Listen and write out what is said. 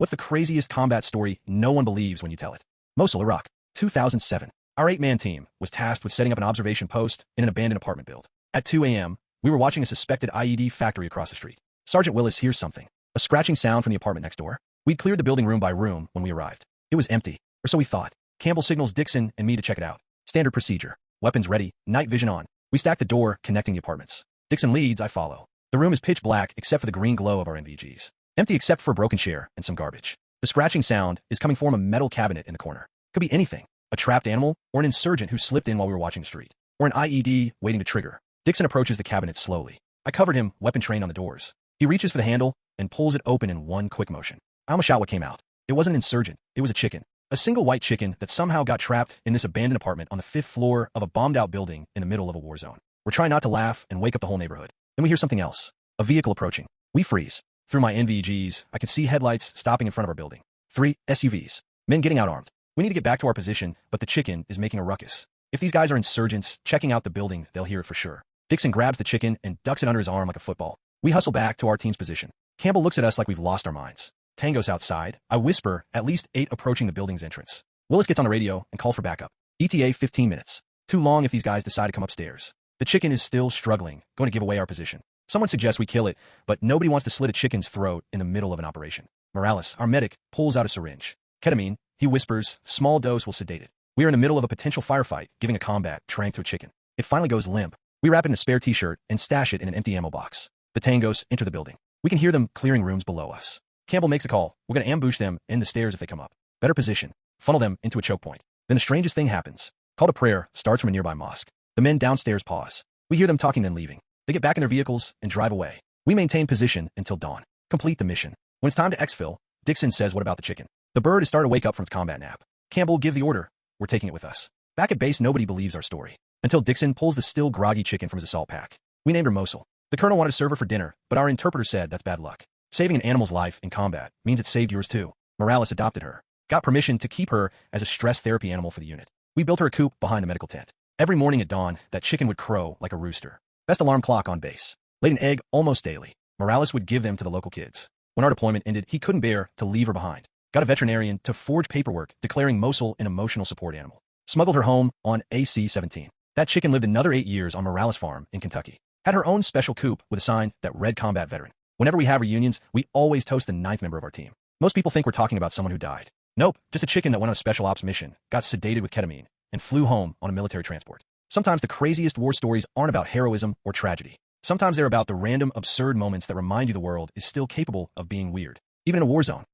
What's the craziest combat story no one believes when you tell it? Mosul, Iraq, 2007. Our 8-man team was tasked with setting up an observation post in an abandoned apartment build. At 2 a.m., we were watching a suspected IED factory across the street. Sergeant Willis hears something, a scratching sound from the apartment next door. We'd cleared the building room by room when we arrived. It was empty, or so we thought. Campbell signals Dixon and me to check it out. Standard procedure. Weapons ready, night vision on. We stack the door connecting the apartments. Dixon leads, I follow. The room is pitch black except for the green glow of our NVGs. Empty except for a broken chair and some garbage. The scratching sound is coming from a metal cabinet in the corner. Could be anything. A trapped animal, or an insurgent who slipped in while we were watching the street. Or an IED waiting to trigger. Dixon approaches the cabinet slowly. I covered him, weapon trained on the doors. He reaches for the handle and pulls it open in one quick motion. I almost shot what came out. It wasn't an insurgent, it was a chicken. A single white chicken that somehow got trapped in this abandoned apartment on the 5th floor of a bombed-out building in the middle of a war zone. We're trying not to laugh and wake up the whole neighborhood. Then we hear something else. A vehicle approaching. We freeze. Through my NVGs, I can see headlights stopping in front of our building. 3 SUVs. Men getting out armed. We need to get back to our position, but the chicken is making a ruckus. If these guys are insurgents checking out the building, they'll hear it for sure. Dixon grabs the chicken and ducks it under his arm like a football. We hustle back to our team's position. Campbell looks at us like we've lost our minds. Tango's outside. I whisper, at least 8 approaching the building's entrance. Willis gets on the radio and calls for backup. ETA 15 minutes. Too long if these guys decide to come upstairs. The chicken is still struggling, going to give away our position. Someone suggests we kill it, but nobody wants to slit a chicken's throat in the middle of an operation. Morales, our medic, pulls out a syringe. Ketamine, he whispers, small dose will sedate it. We are in the middle of a potential firefight, giving a combat tranq to a chicken. It finally goes limp. We wrap it in a spare t-shirt and stash it in an empty ammo box. The tangos enter the building. We can hear them clearing rooms below us. Campbell makes a call. We're going to ambush them in the stairs if they come up. Better position. Funnel them into a choke point. Then the strangest thing happens. Call to prayer starts from a nearby mosque. The men downstairs pause. We hear them talking then leaving. They get back in their vehicles and drive away. We maintain position until dawn. Complete the mission. When it's time to exfil, Dixon says, what about the chicken? The bird is starting to wake up from its combat nap. Campbell, give the order. We're taking it with us. Back at base, nobody believes our story. Until Dixon pulls the still groggy chicken from his assault pack. We named her Mosul. The colonel wanted to serve her for dinner, but our interpreter said that's bad luck. Saving an animal's life in combat means it saved yours too. Morales adopted her. Got permission to keep her as a stress therapy animal for the unit. We built her a coop behind the medical tent. Every morning at dawn, that chicken would crow like a rooster. Best alarm clock on base. Laid an egg almost daily. Morales would give them to the local kids. When our deployment ended, he couldn't bear to leave her behind. Got a veterinarian to forge paperwork declaring Mosul an emotional support animal. Smuggled her home on AC-17. That chicken lived another 8 years on Morales Farm in Kentucky. Had her own special coop with a sign that read combat veteran. Whenever we have reunions, we always toast the 9th member of our team. Most people think we're talking about someone who died. Nope, just a chicken that went on a special ops mission, got sedated with ketamine, and flew home on a military transport. Sometimes the craziest war stories aren't about heroism or tragedy. Sometimes they're about the random, absurd moments that remind you the world is still capable of being weird, even in a war zone.